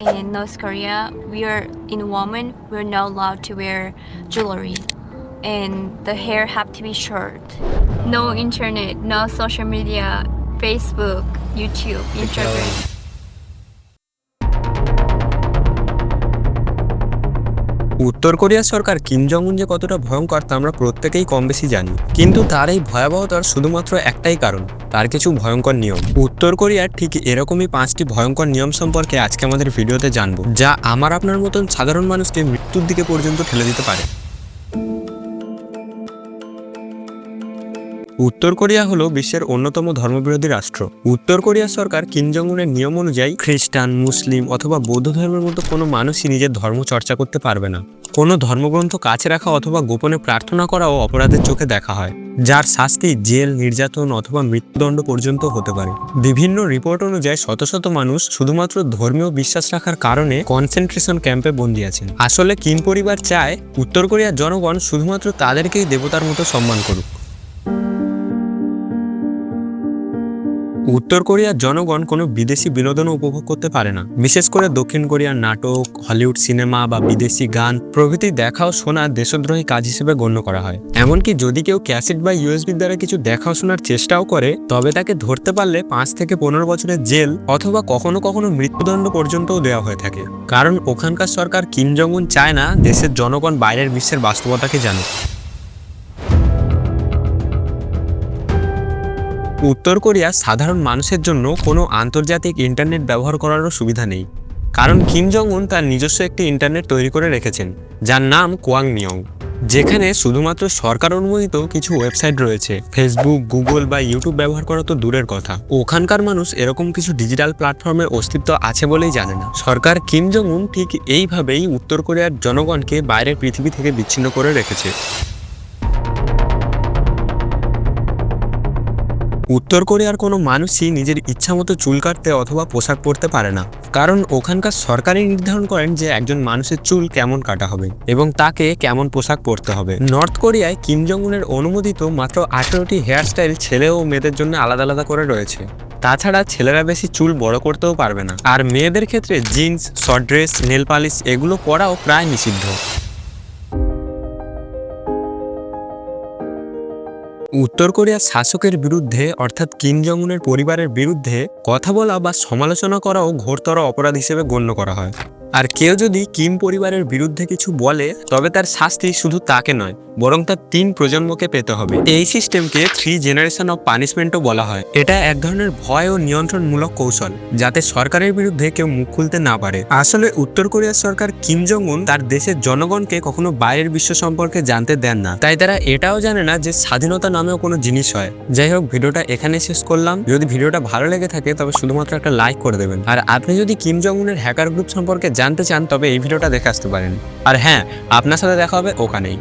In North Korea, we are in women. We're not allowed to wear jewelry, and the hair have to be short. No internet, no social media, Facebook, YouTube, Instagram. উত্তর কোরিয়ার সরকার Kim Jong উন যে কতটা ভয়ঙ্কর তা আমরা প্রত্যেকেই কম বেশি জানি, কিন্তু তার এই ভয়াবহতার শুধুমাত্র একটাই কারণ, তার কিছু ভয়ঙ্কর নিয়ম। উত্তর কোরিয়ার ঠিক এরকমই 5টি ভয়ঙ্কর নিয়ম সম্পর্কে আজকে আমাদের ভিডিওতে জানবো, যা আমার আপনার মতন সাধারণ মানুষকে মৃত্যুর দিকে পর্যন্ত ঠেলে দিতে পারে। উত্তর কোরিয়া হলো বিশ্বের অন্যতম ধর্মবিরোধী রাষ্ট্র। উত্তর কোরিয়ার সরকার কিম জং উনের নিয়ম অনুযায়ী খ্রিস্টান, মুসলিম অথবা বৌদ্ধ ধর্মের মতো কোনো মানুষই নিজের ধর্ম চর্চা করতে পারবে না। কোনো ধর্মগ্রন্থ কাছে রাখা অথবা গোপনে প্রার্থনা করাও অপরাধের চোখে দেখা হয়, যার শাস্তি জেল, নির্যাতন অথবা মৃত্যুদণ্ড পর্যন্ত হতে পারে। বিভিন্ন রিপোর্ট অনুযায়ী শত শত মানুষ শুধুমাত্র ধর্মীয় বিশ্বাস রাখার কারণে কনসেন্ট্রেশন ক্যাম্পে বন্দী আছেন। আসলে কিম পরিবার চায় উত্তর কোরিয়ার জনগণ শুধুমাত্র তাদেরকেই দেবতার মতো সম্মান করুক। উত্তর কোরিয়ার জনগণ কোনো বিদেশি বিনোদনও উপভোগ করতে পারে না। বিশেষ করে দক্ষিণ কোরিয়ার নাটক, হলিউড সিনেমা বা বিদেশি গান প্রভৃতি দেখা ও শোনা দেশদ্রোহী কাজ হিসেবে গণ্য করা হয়। এমনকি যদি কেউ ক্যাসেট বা ইউএসবির দ্বারা কিছু দেখা শোনার চেষ্টাও করে, তবে তাকে ধরতে পারলে 5 থেকে 15 বছরের জেল অথবা কখনো কখনো মৃত্যুদণ্ড পর্যন্তও দেওয়া হয়ে থাকে। কারণ ওখানকার সরকার কিম জং উন চায় না দেশের জনগণ বাইরের বিশ্বের বাস্তবতাকে জানুক। উত্তর কোরিয়া সাধারণ মানুষের জন্য কোনো আন্তর্জাতিক ইন্টারনেট ব্যবহার করারও সুবিধা নেই, কারণ কিম জং উন তার নিজস্ব একটি ইন্টারনেট তৈরি করে রেখেছেন, যার নাম কোয়াংনিয়ং, যেখানে শুধুমাত্র সরকার অনুমোদিত কিছু ওয়েবসাইট রয়েছে। ফেসবুক, গুগল বা ইউটিউব ব্যবহার করা তো দূরের কথা, ওখানকার মানুষ এরকম কিছু ডিজিটাল প্ল্যাটফর্মের অস্তিত্ব আছে বলেই জানে না। সরকার কিম জং উন ঠিক এইভাবেই উত্তর কোরিয়ার জনগণকে বাইরের পৃথিবী থেকে বিচ্ছিন্ন করে রেখেছে। উত্তর কোরিয়ার কোনো মানুষই নিজের ইচ্ছামতো চুল কাটতে অথবা পোশাক পরতে পারে না, কারণ ওখানকার সরকারই নির্ধারণ করেন যে একজন মানুষের চুল কেমন কাটা হবে এবং তাকে কেমন পোশাক পরতে হবে। নর্থ কোরিয়ায় কিম জং উনের অনুমোদিত মাত্র 18টি হেয়ারস্টাইল ছেলে ও মেয়েদের জন্য আলাদা আলাদা করে রয়েছে। তাছাড়া ছেলেরা বেশি চুল বড় করতেও পারবে না, আর মেয়েদের ক্ষেত্রে jeans, short dress, nail polish এগুলো পরাও প্রায় নিষিদ্ধ। উত্তর কোরিয়ার শাসকের বিরুদ্ধে অর্থাৎ কিম জং উনের পরিবারের বিরুদ্ধে কথা বলা বা সমালোচনা করাও ঘোরতর অপরাধ হিসেবে গণ্য করা হয়। আর কেউ যদি কিম পরিবারের বিরুদ্ধে কিছু বলে, তবে তার শাস্তি শুধু তাকে নয়, বরং তার 3 প্রজন্মকে পেতে হবে। এই সিস্টেমকে 3 জেনারেশন অফ পানিশমেন্টও বলা হয়। এটা এক ধরনের ভয় ও নিয়ন্ত্রণমূলক কৌশল, যাতে সরকারের বিরুদ্ধে কেউ মুখ খুলতে না পারে। আসলে উত্তর কোরিয়ার সরকার কিম জং উন তার দেশের জনগণকে কখনো বাইরের বিশ্ব সম্পর্কে জানতে দেন না, তাই তারা এটাও জানে না যে স্বাধীনতা নামেও কোনো জিনিস হয়। যাই হোক, ভিডিওটা এখানে শেষ করলাম। যদি ভিডিওটা ভালো লেগে থাকে তবে শুধুমাত্র একটা লাইক করে দেবেন। আর আপনি যদি কিম জং উনের হ্যাকার গ্রুপ সম্পর্কে জানতে চান তবে এই ভিডিওটা দেখে আসতে পারেন। আর হ্যাঁ, আপনার সাথে দেখা হবে ওখানেই।